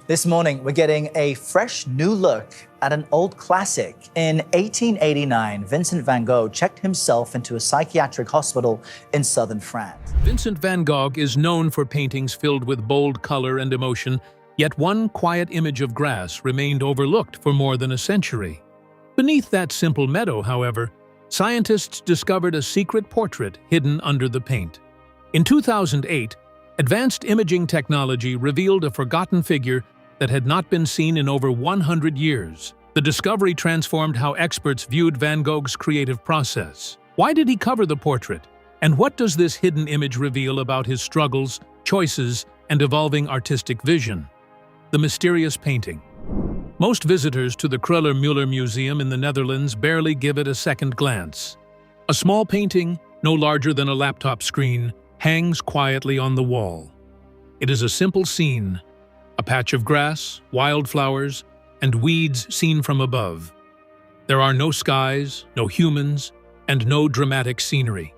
This morning, we're getting a fresh new look at an old classic. In 1889, Vincent van Gogh checked himself into a psychiatric hospital in southern France. Vincent van Gogh is known for paintings filled with bold color and emotion, yet one quiet image of grass remained overlooked for more than a century. Beneath that simple meadow, however, scientists discovered a secret portrait hidden under the paint. In 2008, advanced imaging technology revealed a forgotten figure that had not been seen in over 100 years. The discovery transformed how experts viewed Van Gogh's creative process. Why did he cover the portrait? And what does this hidden image reveal about his struggles, choices, and evolving artistic vision? The mysterious painting. Most visitors to the Kröller-Müller Museum in the Netherlands barely give it a second glance. A small painting, no larger than a laptop screen, hangs quietly on the wall. It is a simple scene: a patch of grass, wildflowers, and weeds seen from above. There are no skies, no humans, and no dramatic scenery.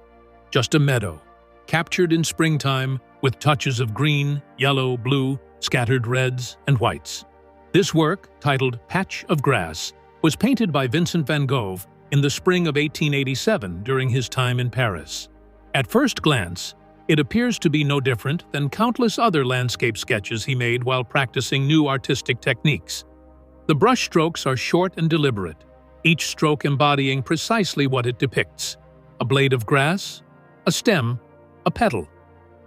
Just a meadow, captured in springtime with touches of green, yellow, blue, scattered reds and whites. This work, titled Patch of Grass, was painted by Vincent van Gogh in the spring of 1887 during his time in Paris. At first glance, it appears to be no different than countless other landscape sketches he made while practicing new artistic techniques. The brush strokes are short and deliberate, each stroke embodying precisely what it depicts: a blade of grass, a stem, a petal.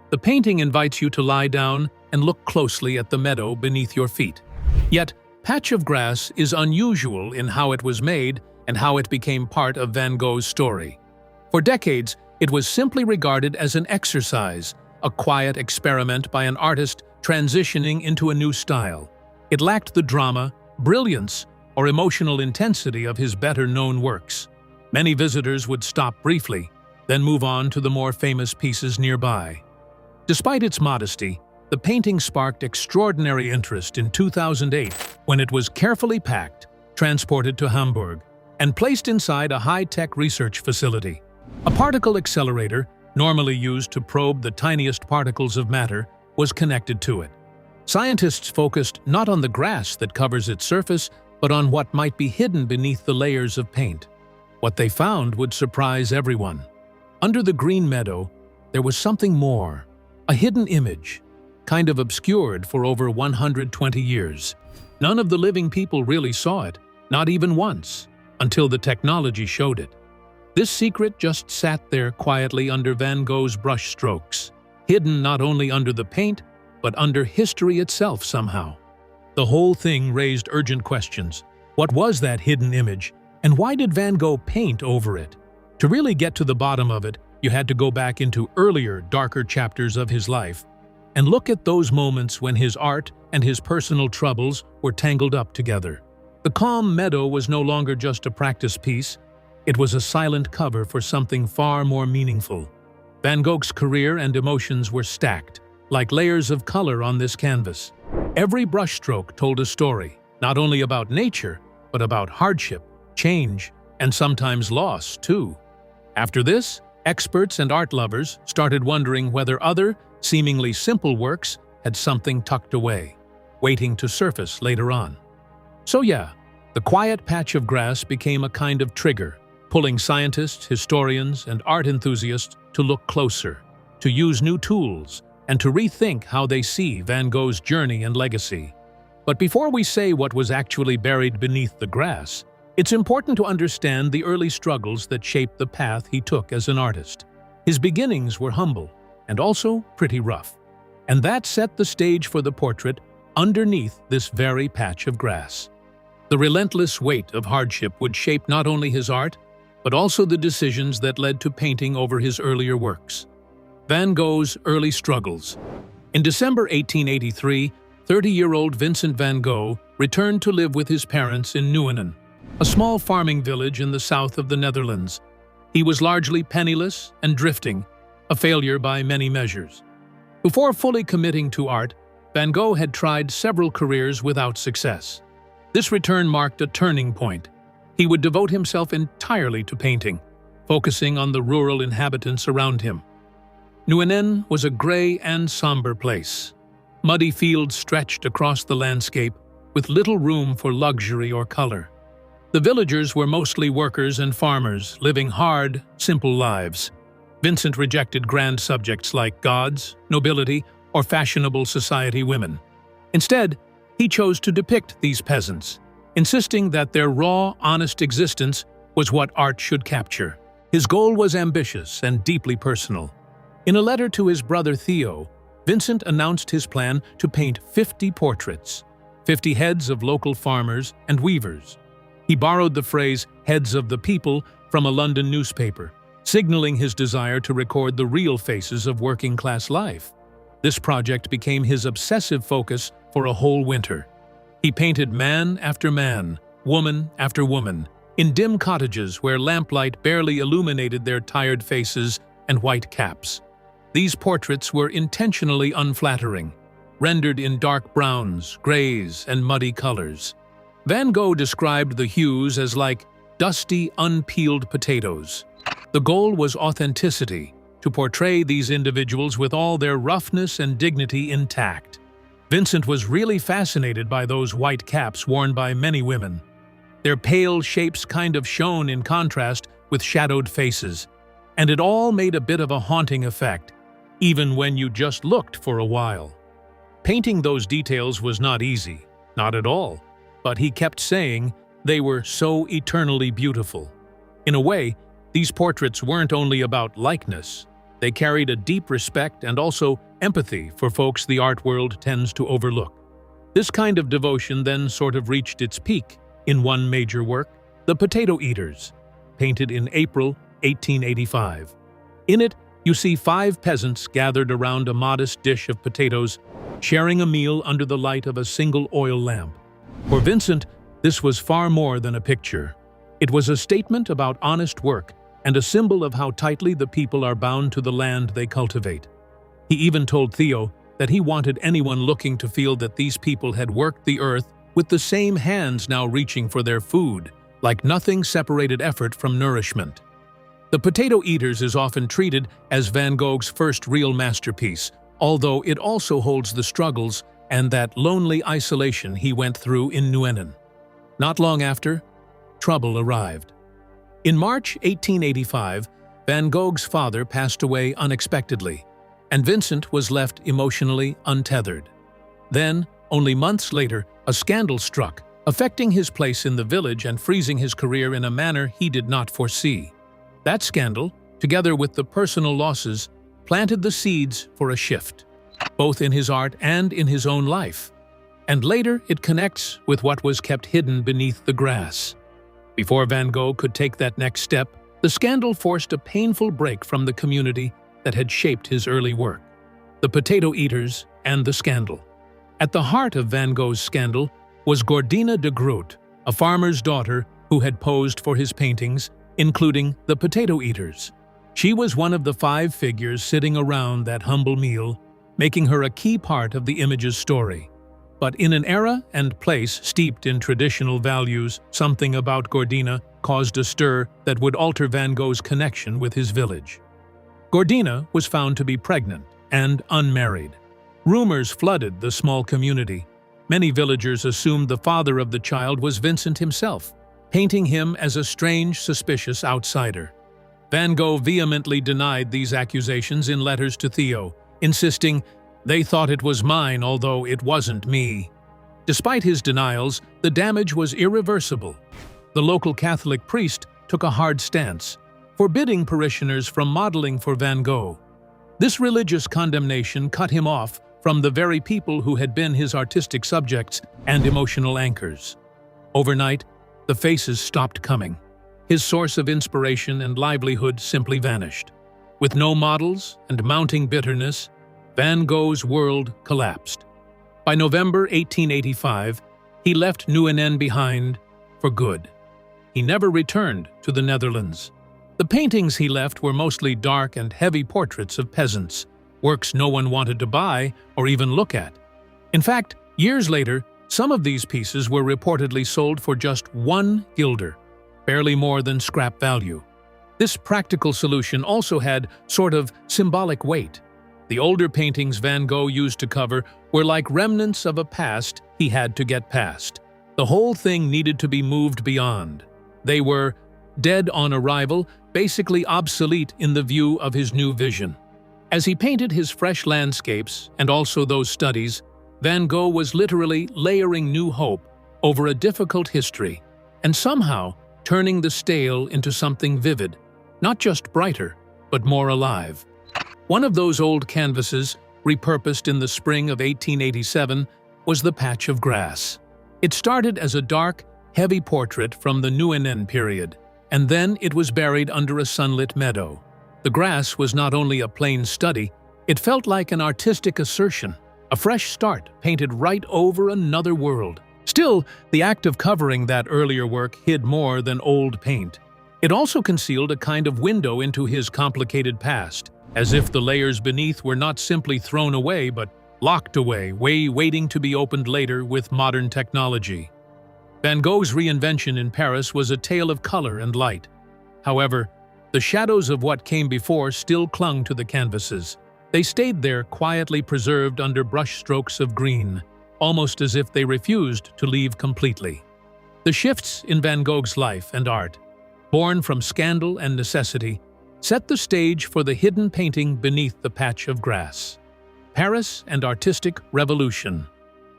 The painting invites you to lie down and look closely at the meadow beneath your feet. Yet, Patch of Grass is unusual in how it was made and how it became part of Van Gogh's story. For decades, it was simply regarded as an exercise, a quiet experiment by an artist transitioning into a new style. It lacked the drama, brilliance, or emotional intensity of his better-known works. Many visitors would stop briefly, then move on to the more famous pieces nearby. Despite its modesty, the painting sparked extraordinary interest in 2008 when it was carefully packed, transported to Hamburg, and placed inside a high-tech research facility. A particle accelerator, normally used to probe the tiniest particles of matter, was connected to it. Scientists focused not on the grass that covers its surface, but on what might be hidden beneath the layers of paint. What they found would surprise everyone. Under the green meadow, there was something more, a hidden image, kind of obscured for over 120 years. None of the living people really saw it, not even once, until the technology showed it. This secret just sat there quietly under Van Gogh's brushstrokes, hidden not only under the paint, but under history itself somehow. The whole thing raised urgent questions. What was that hidden image, and why did Van Gogh paint over it? To really get to the bottom of it, you had to go back into earlier, darker chapters of his life, and look at those moments when his art and his personal troubles were tangled up together. The calm meadow was no longer just a practice piece. It was a silent cover for something far more meaningful. Van Gogh's career and emotions were stacked, like layers of color on this canvas. Every brushstroke told a story, not only about nature, but about hardship, change, and sometimes loss, too. After this, experts and art lovers started wondering whether other, seemingly simple works had something tucked away, waiting to surface later on. So yeah, the quiet patch of grass became a kind of trigger, pulling scientists, historians, and art enthusiasts to look closer, to use new tools, and to rethink how they see Van Gogh's journey and legacy. But before we say what was actually buried beneath the grass, it's important to understand the early struggles that shaped the path he took as an artist. His beginnings were humble, and also pretty rough. And that set the stage for the portrait underneath this very patch of grass. The relentless weight of hardship would shape not only his art, but also the decisions that led to painting over his earlier works. Van Gogh's early struggles. In December 1883, 30-year-old Vincent van Gogh returned to live with his parents in Nuenen, a small farming village in the south of the Netherlands. He was largely penniless and drifting, a failure by many measures. Before fully committing to art, Van Gogh had tried several careers without success. This return marked a turning point. He would devote himself entirely to painting, focusing on the rural inhabitants around him. Nuenen was a gray and somber place. Muddy fields stretched across the landscape, with little room for luxury or color. The villagers were mostly workers and farmers, living hard, simple lives. Vincent rejected grand subjects like gods, nobility, or fashionable society women. Instead, he chose to depict these peasants, insisting that their raw, honest existence was what art should capture. His goal was ambitious and deeply personal. In a letter to his brother Theo, Vincent announced his plan to paint 50 portraits, 50 heads of local farmers and weavers. He borrowed the phrase "heads of the people" from a London newspaper, signaling his desire to record the real faces of working-class life. This project became his obsessive focus for a whole winter. He painted man after man, woman after woman, in dim cottages where lamplight barely illuminated their tired faces and white caps. These portraits were intentionally unflattering, rendered in dark browns, grays, and muddy colors. Van Gogh described the hues as like dusty, unpeeled potatoes. The goal was authenticity, to portray these individuals with all their roughness and dignity intact. Vincent was really fascinated by those white caps worn by many women. Their pale shapes kind of shone in contrast with shadowed faces, and it all made a bit of a haunting effect, even when you just looked for a while. Painting those details was not easy, not at all, but he kept saying they were so eternally beautiful. In a way, these portraits weren't only about likeness. They carried a deep respect and also empathy for folks the art world tends to overlook. This kind of devotion then sort of reached its peak in one major work, The Potato Eaters, painted in April 1885. In it, you see 5 peasants gathered around a modest dish of potatoes, sharing a meal under the light of a single oil lamp. For Vincent, this was far more than a picture. It was a statement about honest work and a symbol of how tightly the people are bound to the land they cultivate. He even told Theo that he wanted anyone looking to feel that these people had worked the earth with the same hands now reaching for their food, like nothing separated effort from nourishment. The Potato Eaters is often treated as Van Gogh's first real masterpiece, although it also holds the struggles and that lonely isolation he went through in Nuenen. Not long after, trouble arrived. In March 1885, Van Gogh's father passed away unexpectedly, and Vincent was left emotionally untethered. Then, only months later, a scandal struck, affecting his place in the village and freezing his career in a manner he did not foresee. That scandal, together with the personal losses, planted the seeds for a shift, both in his art and in his own life. And later, it connects with what was kept hidden beneath the grass. Before Van Gogh could take that next step, the scandal forced a painful break from the community that had shaped his early work. The Potato Eaters and the Scandal. At the heart of Van Gogh's scandal was Gordina de Groot, a farmer's daughter who had posed for his paintings, including the Potato Eaters. She was one of the 5 figures sitting around that humble meal, making her a key part of the image's story. But in an era and place steeped in traditional values, something about Gordina caused a stir that would alter Van Gogh's connection with his village. Gordina was found to be pregnant and unmarried. Rumors flooded the small community. Many villagers assumed the father of the child was Vincent himself, painting him as a strange, suspicious outsider. Van Gogh vehemently denied these accusations in letters to Theo, insisting, "They thought it was mine, although it wasn't me." Despite his denials, the damage was irreversible. The local Catholic priest took a hard stance, forbidding parishioners from modeling for Van Gogh. This religious condemnation cut him off from the very people who had been his artistic subjects and emotional anchors. Overnight, the faces stopped coming. His source of inspiration and livelihood simply vanished. With no models and mounting bitterness, Van Gogh's world collapsed. By November 1885, he left Nuenen behind for good. He never returned to the Netherlands. The paintings he left were mostly dark and heavy portraits of peasants, works no one wanted to buy or even look at. In fact, years later, some of these pieces were reportedly sold for just 1 guilder, barely more than scrap value. This practical solution also had sort of symbolic weight. The older paintings Van Gogh used to cover were like remnants of a past he had to get past. The whole thing needed to be moved beyond. They were dead on arrival, basically obsolete in the view of his new vision. As he painted his fresh landscapes, and also those studies, Van Gogh was literally layering new hope over a difficult history, and somehow turning the stale into something vivid, not just brighter, but more alive. One of those old canvases, repurposed in the spring of 1887, was the patch of grass. It started as a dark, heavy portrait from the Nguyen period, and then it was buried under a sunlit meadow. The grass was not only a plain study, it felt like an artistic assertion, a fresh start painted right over another world. Still, the act of covering that earlier work hid more than old paint. It also concealed a kind of window into his complicated past, as if the layers beneath were not simply thrown away but locked away, waiting to be opened later with modern technology. Van Gogh's reinvention in Paris was a tale of color and light. However, the shadows of what came before still clung to the canvases. They stayed there, quietly preserved under brushstrokes of green, almost as if they refused to leave completely. The shifts in Van Gogh's life and art, born from scandal and necessity, set the stage for the hidden painting beneath the patch of grass. Paris and Artistic Revolution.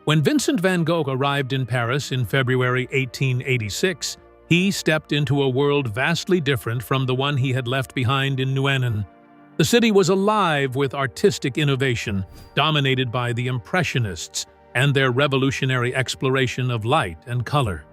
When Vincent van Gogh arrived in Paris in February 1886, he stepped into a world vastly different from the one he had left behind in Nguyen. The city was alive with artistic innovation, dominated by the Impressionists and their revolutionary exploration of light and color.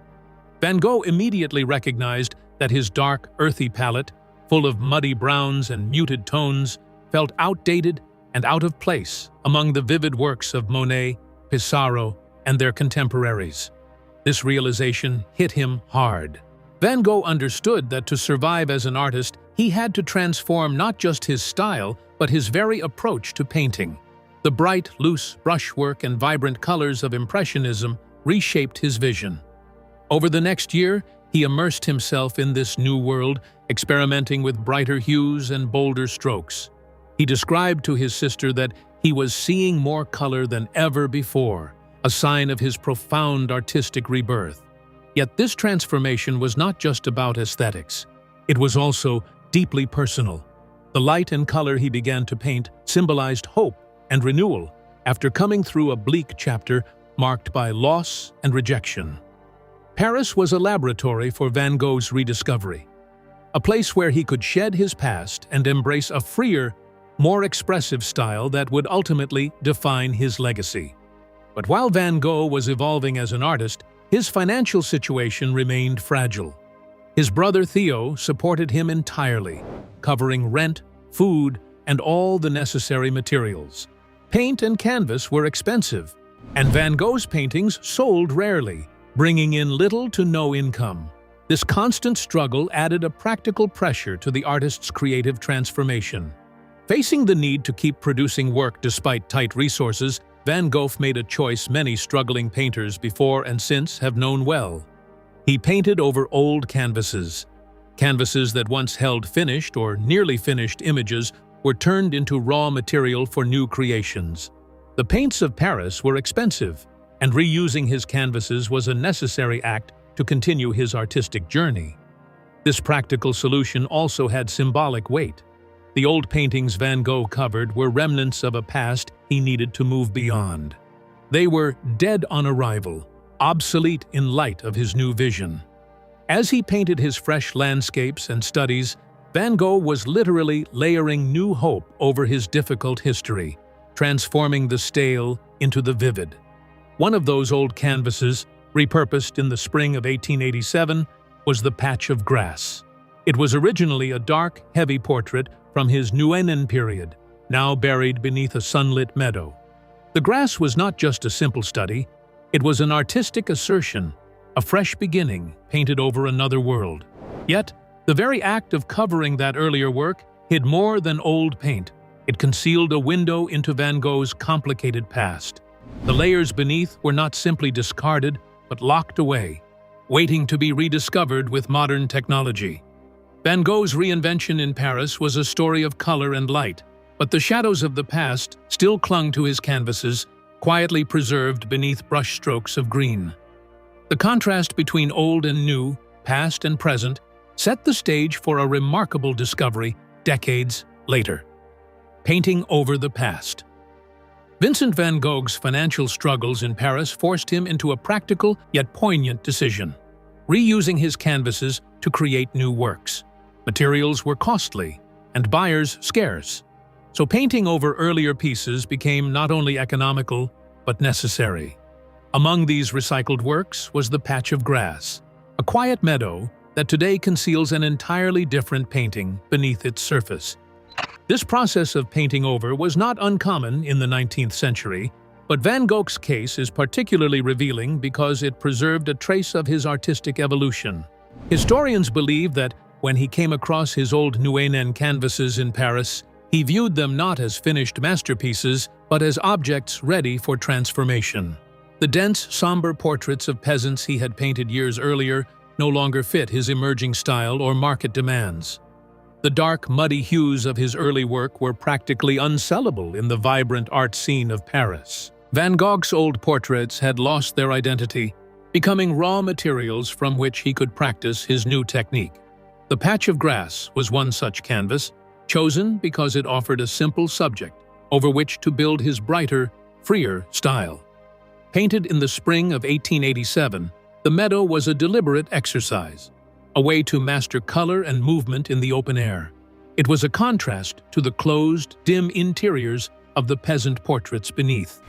Van Gogh immediately recognized that his dark, earthy palette, full of muddy browns and muted tones, felt outdated and out of place among the vivid works of Monet, Pissarro, and their contemporaries. This realization hit him hard. Van Gogh understood that to survive as an artist, he had to transform not just his style, but his very approach to painting. The bright, loose brushwork and vibrant colors of Impressionism reshaped his vision. Over the next year, he immersed himself in this new world, experimenting with brighter hues and bolder strokes. He described to his sister that he was seeing more color than ever before, a sign of his profound artistic rebirth. Yet this transformation was not just about aesthetics. It was also deeply personal. The light and color he began to paint symbolized hope and renewal after coming through a bleak chapter marked by loss and rejection. Paris was a laboratory for Van Gogh's rediscovery, a place where he could shed his past and embrace a freer, more expressive style that would ultimately define his legacy. But while Van Gogh was evolving as an artist, his financial situation remained fragile. His brother Theo supported him entirely, covering rent, food, and all the necessary materials. Paint and canvas were expensive, and Van Gogh's paintings sold rarely, bringing in little to no income. This constant struggle added a practical pressure to the artist's creative transformation. Facing the need to keep producing work despite tight resources, Van Gogh made a choice many struggling painters before and since have known well. He painted over old canvases. Canvases that once held finished or nearly finished images were turned into raw material for new creations. The paints of Paris were expensive, and reusing his canvases was a necessary act to continue his artistic journey. This practical solution also had symbolic weight. The old paintings Van Gogh covered were remnants of a past he needed to move beyond. They were dead on arrival, obsolete in light of his new vision. As he painted his fresh landscapes and studies, Van Gogh was literally layering new hope over his difficult history, transforming the stale into the vivid. One of those old canvases, repurposed in the spring of 1887, was the patch of grass. It was originally a dark, heavy portrait from his Nguyen period, now buried beneath a sunlit meadow. The grass was not just a simple study, it was an artistic assertion, a fresh beginning painted over another world. Yet, the very act of covering that earlier work hid more than old paint. It concealed a window into Van Gogh's complicated past. The layers beneath were not simply discarded, but locked away, waiting to be rediscovered with modern technology. Van Gogh's reinvention in Paris was a story of color and light, but the shadows of the past still clung to his canvases, quietly preserved beneath brushstrokes of green. The contrast between old and new, past and present, set the stage for a remarkable discovery decades later. Painting over the past. Vincent van Gogh's financial struggles in Paris forced him into a practical yet poignant decision: reusing his canvases to create new works. Materials were costly, and buyers scarce, so painting over earlier pieces became not only economical, but necessary. Among these recycled works was the patch of grass, a quiet meadow that today conceals an entirely different painting beneath its surface. This process of painting over was not uncommon in the 19th century, but Van Gogh's case is particularly revealing because it preserved a trace of his artistic evolution. Historians believe that when he came across his old Nuenen canvases in Paris, he viewed them not as finished masterpieces, but as objects ready for transformation. The dense, somber portraits of peasants he had painted years earlier no longer fit his emerging style or market demands. The dark, muddy hues of his early work were practically unsellable in the vibrant art scene of Paris. Van Gogh's old portraits had lost their identity, becoming raw materials from which he could practice his new technique. The patch of grass was one such canvas, chosen because it offered a simple subject over which to build his brighter, freer style. Painted in the spring of 1887, the meadow was a deliberate exercise, a way to master color and movement in the open air. It was a contrast to the closed, dim interiors of the peasant portraits beneath.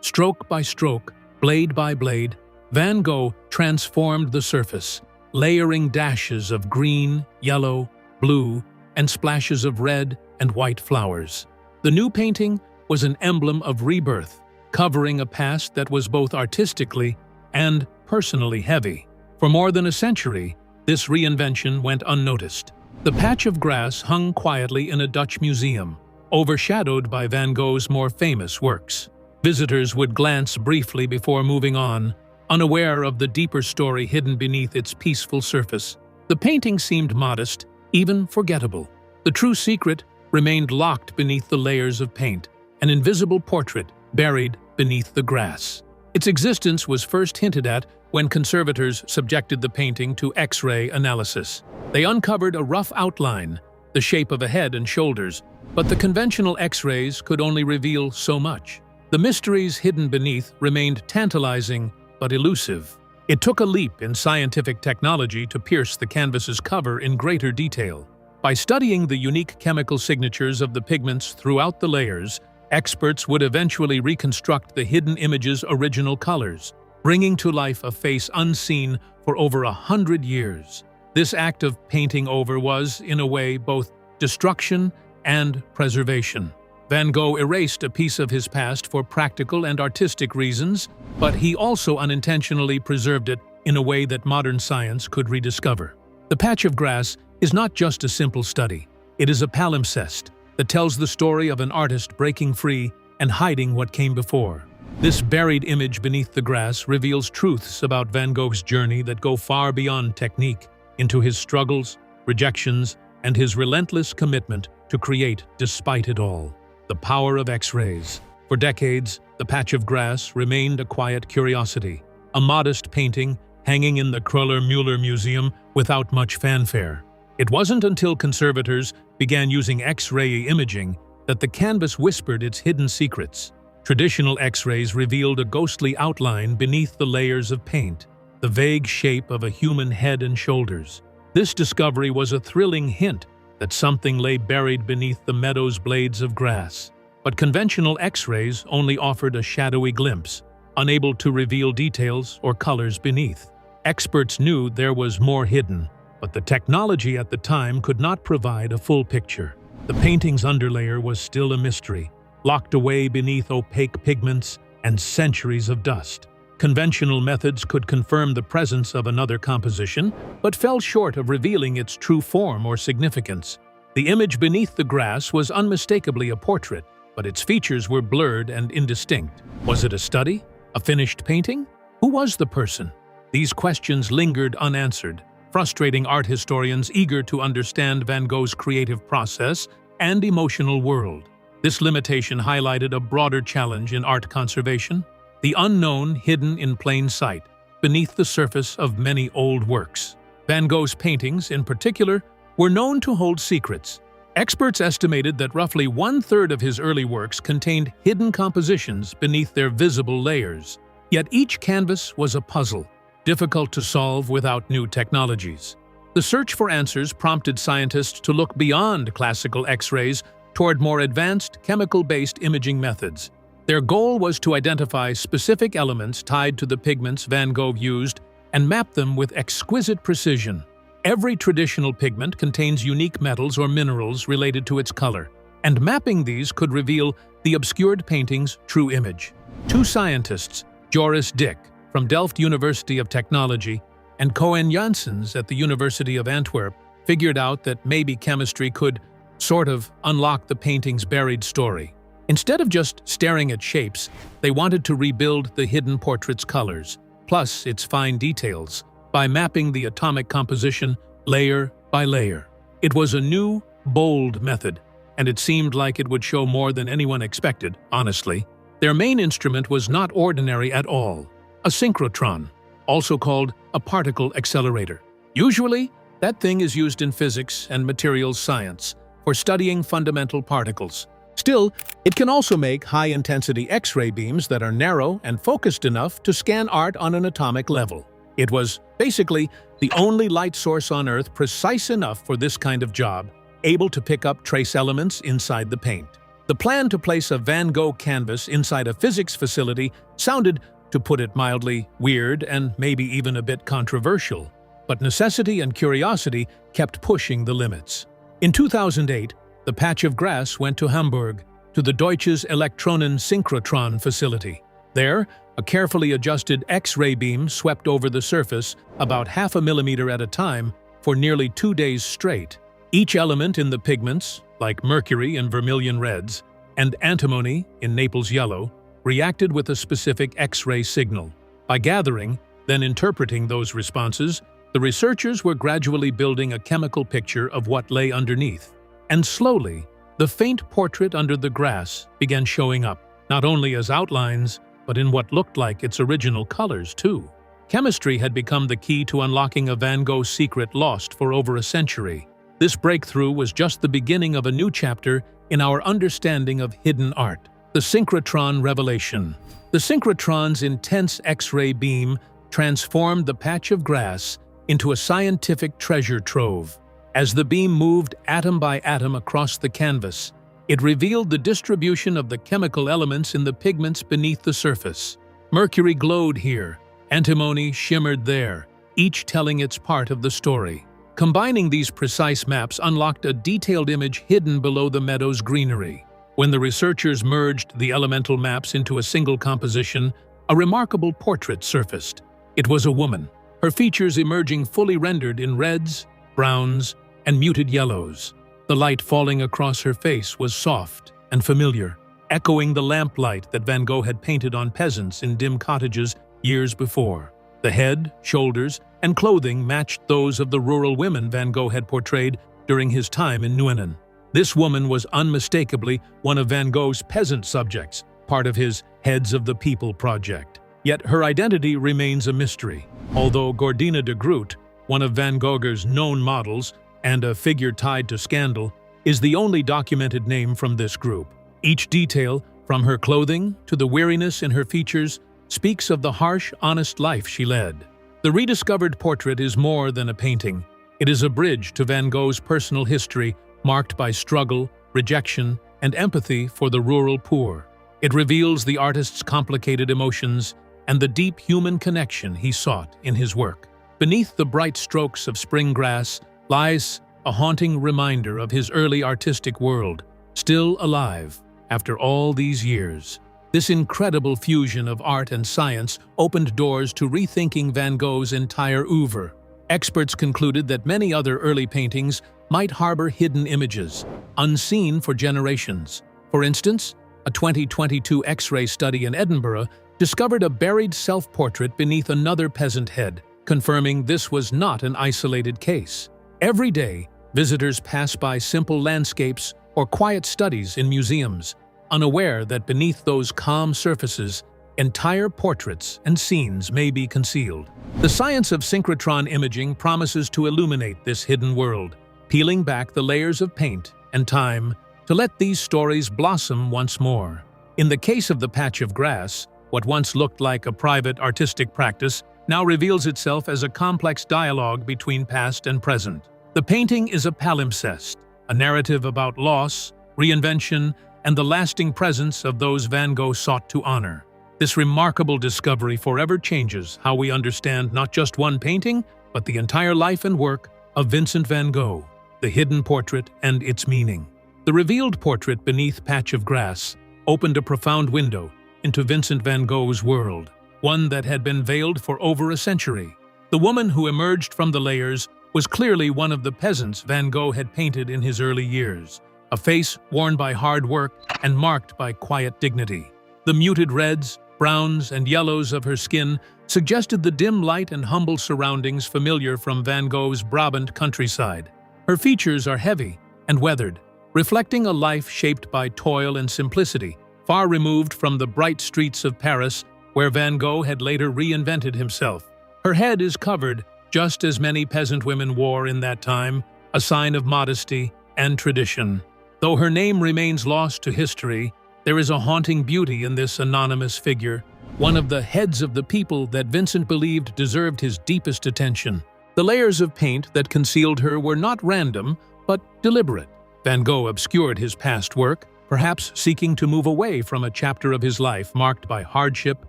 Stroke by stroke, blade by blade, Van Gogh transformed the surface, layering dashes of green, yellow, blue, and splashes of red and white flowers. The new painting was an emblem of rebirth, covering a past that was both artistically and personally heavy. For more than a century, this reinvention went unnoticed. The patch of grass hung quietly in a Dutch museum, overshadowed by Van Gogh's more famous works. Visitors would glance briefly before moving on, unaware of the deeper story hidden beneath its peaceful surface. The painting seemed modest, even forgettable. The true secret remained locked beneath the layers of paint, an invisible portrait buried beneath the grass. Its existence was first hinted at when conservators subjected the painting to X-ray analysis. They uncovered a rough outline, the shape of a head and shoulders, but the conventional X-rays could only reveal so much. The mysteries hidden beneath remained tantalizing but elusive. It took a leap in scientific technology to pierce the canvas's cover in greater detail. By studying the unique chemical signatures of the pigments throughout the layers, experts would eventually reconstruct the hidden image's original colors, bringing to life a face unseen for over 100 years. This act of painting over was, in a way, both destruction and preservation. Van Gogh erased a piece of his past for practical and artistic reasons, but he also unintentionally preserved it in a way that modern science could rediscover. The patch of grass is not just a simple study. It is a palimpsest that tells the story of an artist breaking free and hiding what came before. This buried image beneath the grass reveals truths about Van Gogh's journey that go far beyond technique, into his struggles, rejections, and his relentless commitment to create despite it all. The power of X-rays. For decades, the patch of grass remained a quiet curiosity, a modest painting hanging in the Kröller-Müller museum without much fanfare. It wasn't until conservators began using X-ray imaging that the canvas whispered its hidden secrets. Traditional X-rays revealed a ghostly outline beneath the layers of paint, the vague shape of a human head and shoulders. This discovery was a thrilling hint that something lay buried beneath the meadow's blades of grass. But conventional X-rays only offered a shadowy glimpse, unable to reveal details or colors beneath. Experts knew there was more hidden, but the technology at the time could not provide a full picture. The painting's underlayer was still a mystery, locked away beneath opaque pigments and centuries of dust. Conventional methods could confirm the presence of another composition, but fell short of revealing its true form or significance. The image beneath the grass was unmistakably a portrait, but its features were blurred and indistinct. Was it a study? A finished painting? Who was the person? These questions lingered unanswered, frustrating art historians eager to understand Van Gogh's creative process and emotional world. This limitation highlighted a broader challenge in art conservation: the unknown hidden in plain sight, beneath the surface of many old works. Van Gogh's paintings, in particular, were known to hold secrets. Experts estimated that roughly one-third of his early works contained hidden compositions beneath their visible layers. Yet each canvas was a puzzle, difficult to solve without new technologies. The search for answers prompted scientists to look beyond classical X-rays toward more advanced chemical-based imaging methods. Their goal was to identify specific elements tied to the pigments Van Gogh used and map them with exquisite precision. Every traditional pigment contains unique metals or minerals related to its color, and mapping these could reveal the obscured painting's true image. Two scientists, Joris Dick from Delft University of Technology and Koen Janssens at the University of Antwerp, figured out that maybe chemistry could sort of unlock the painting's buried story. Instead of just staring at shapes, they wanted to rebuild the hidden portrait's colors, plus its fine details, by mapping the atomic composition layer by layer. It was a new, bold method, and it seemed like it would show more than anyone expected, honestly. Their main instrument was not ordinary at all: a synchrotron, also called a particle accelerator. Usually, that thing is used in physics and materials science for studying fundamental particles. Still, it can also make high-intensity X-ray beams that are narrow and focused enough to scan art on an atomic level. It was, basically, the only light source on Earth precise enough for this kind of job, able to pick up trace elements inside the paint. The plan to place a Van Gogh canvas inside a physics facility sounded, to put it mildly, weird and maybe even a bit controversial. But necessity and curiosity kept pushing the limits. In 2008, the patch of grass went to Hamburg, to the Deutsches Elektronen Synchrotron facility. There, a carefully adjusted X-ray beam swept over the surface about 0.5 millimeter at a time for nearly 2 days straight. Each element in the pigments, like mercury in vermilion reds and antimony in Naples yellow, reacted with a specific X-ray signal. By gathering, then interpreting those responses, the researchers were gradually building a chemical picture of what lay underneath. And slowly, the faint portrait under the grass began showing up, not only as outlines, but in what looked like its original colors, too. Chemistry had become the key to unlocking a Van Gogh secret lost for over a century. This breakthrough was just the beginning of a new chapter in our understanding of hidden art, the synchrotron revelation. The synchrotron's intense X-ray beam transformed the patch of grass into a scientific treasure trove. As the beam moved atom by atom across the canvas, it revealed the distribution of the chemical elements in the pigments beneath the surface. Mercury glowed here, antimony shimmered there, each telling its part of the story. Combining these precise maps unlocked a detailed image hidden below the meadow's greenery. When the researchers merged the elemental maps into a single composition, a remarkable portrait surfaced. It was a woman, her features emerging fully rendered in reds, browns, and muted yellows. The light falling across her face was soft and familiar, echoing the lamplight that Van Gogh had painted on peasants in dim cottages years before. The head, shoulders, and clothing matched those of the rural women Van Gogh had portrayed during his time in Nuenen. This woman was unmistakably one of Van Gogh's peasant subjects, part of his Heads of the People project. Yet her identity remains a mystery, although Gordina de Groot, one of Van Gogh's known models and a figure tied to scandal, is the only documented name from this group. Each detail, from her clothing to the weariness in her features, speaks of the harsh, honest life she led. The rediscovered portrait is more than a painting. It is a bridge to Van Gogh's personal history, marked by struggle, rejection, and empathy for the rural poor. It reveals the artist's complicated emotions and the deep human connection he sought in his work. Beneath the bright strokes of spring grass lies a haunting reminder of his early artistic world, still alive after all these years. This incredible fusion of art and science opened doors to rethinking Van Gogh's entire oeuvre. Experts concluded that many other early paintings might harbor hidden images, unseen for generations. For instance, a 2022 X-ray study in Edinburgh discovered a buried self-portrait beneath another peasant head, confirming this was not an isolated case. Every day, visitors pass by simple landscapes or quiet studies in museums, unaware that beneath those calm surfaces, entire portraits and scenes may be concealed. The science of synchrotron imaging promises to illuminate this hidden world, peeling back the layers of paint and time to let these stories blossom once more. In the case of the patch of grass, what once looked like a private artistic practice now reveals itself as a complex dialogue between past and present. The painting is a palimpsest, a narrative about loss, reinvention, and the lasting presence of those Van Gogh sought to honor. This remarkable discovery forever changes how we understand not just one painting, but the entire life and work of Vincent van Gogh, the hidden portrait and its meaning. The revealed portrait beneath patch of grass opened a profound window into Vincent van Gogh's world, one that had been veiled for over a century. The woman who emerged from the layers was clearly one of the peasants Van Gogh had painted in his early years, a face worn by hard work and marked by quiet dignity. The muted reds, browns, and yellows of her skin suggested the dim light and humble surroundings familiar from Van Gogh's Brabant countryside. Her features are heavy and weathered, reflecting a life shaped by toil and simplicity, far removed from the bright streets of Paris where Van Gogh had later reinvented himself. Her head is covered, just as many peasant women wore in that time, a sign of modesty and tradition. Though her name remains lost to history, there is a haunting beauty in this anonymous figure, one of the heads of the people that Vincent believed deserved his deepest attention. The layers of paint that concealed her were not random, but deliberate. Van Gogh obscured his past work, perhaps seeking to move away from a chapter of his life marked by hardship,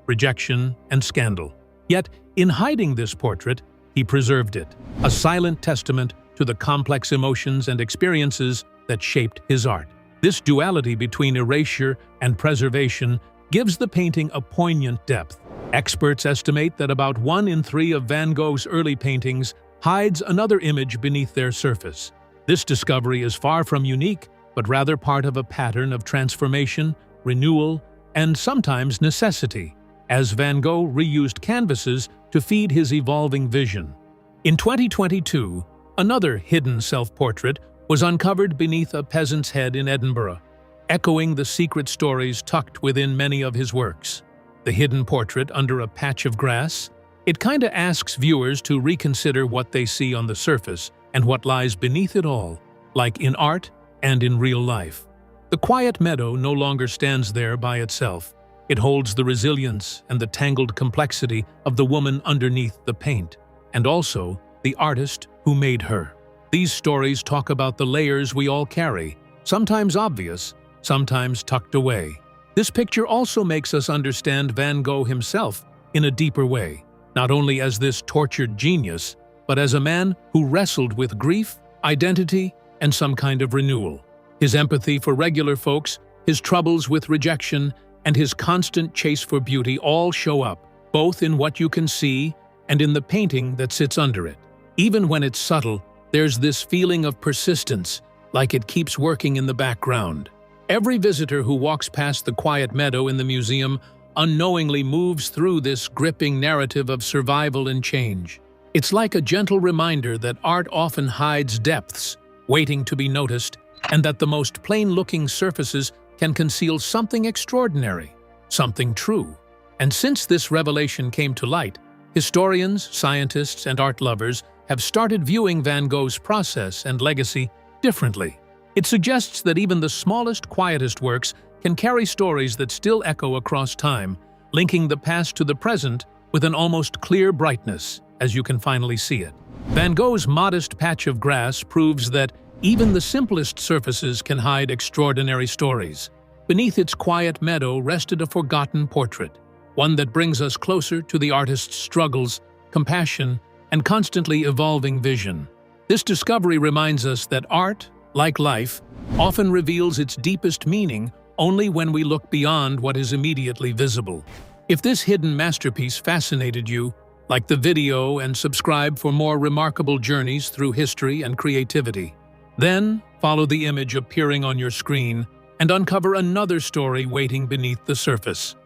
rejection, and scandal. Yet, in hiding this portrait, he preserved it, a silent testament to the complex emotions and experiences that shaped his art. This duality between erasure and preservation gives the painting a poignant depth. Experts estimate that about 1 in 3 of Van Gogh's early paintings hides another image beneath their surface. This discovery is far from unique, but rather part of a pattern of transformation, renewal, and sometimes necessity, as Van Gogh reused canvases to feed his evolving vision. In 2022, another hidden self-portrait was uncovered beneath a peasant's head in Edinburgh, echoing the secret stories tucked within many of his works. The hidden portrait under a patch of grass, it kinda asks viewers to reconsider what they see on the surface and what lies beneath it all, like in art and in real life. The quiet meadow no longer stands there by itself. It holds the resilience and the tangled complexity of the woman underneath the paint, and also the artist who made her. These stories talk about the layers we all carry, sometimes obvious, sometimes tucked away. This picture also makes us understand Van Gogh himself in a deeper way, not only as this tortured genius, but as a man who wrestled with grief, identity, and some kind of renewal. His empathy for regular folks, his troubles with rejection, and his constant chase for beauty all show up, both in what you can see and in the painting that sits under it. Even when it's subtle, there's this feeling of persistence, like it keeps working in the background. Every visitor who walks past the quiet meadow in the museum unknowingly moves through this gripping narrative of survival and change. It's like a gentle reminder that art often hides depths, waiting to be noticed, and that the most plain-looking surfaces can conceal something extraordinary, something true. And since this revelation came to light, historians, scientists, and art lovers have started viewing Van Gogh's process and legacy differently. It suggests that even the smallest, quietest works can carry stories that still echo across time, linking the past to the present with an almost clear brightness, as you can finally see it. Van Gogh's modest patch of grass proves that even the simplest surfaces can hide extraordinary stories. Beneath its quiet meadow rested a forgotten portrait, one that brings us closer to the artist's struggles, compassion, and constantly evolving vision. This discovery reminds us that art, like life, often reveals its deepest meaning only when we look beyond what is immediately visible. If this hidden masterpiece fascinated you, like the video and subscribe for more remarkable journeys through history and creativity. Then, follow the image appearing on your screen and uncover another story waiting beneath the surface.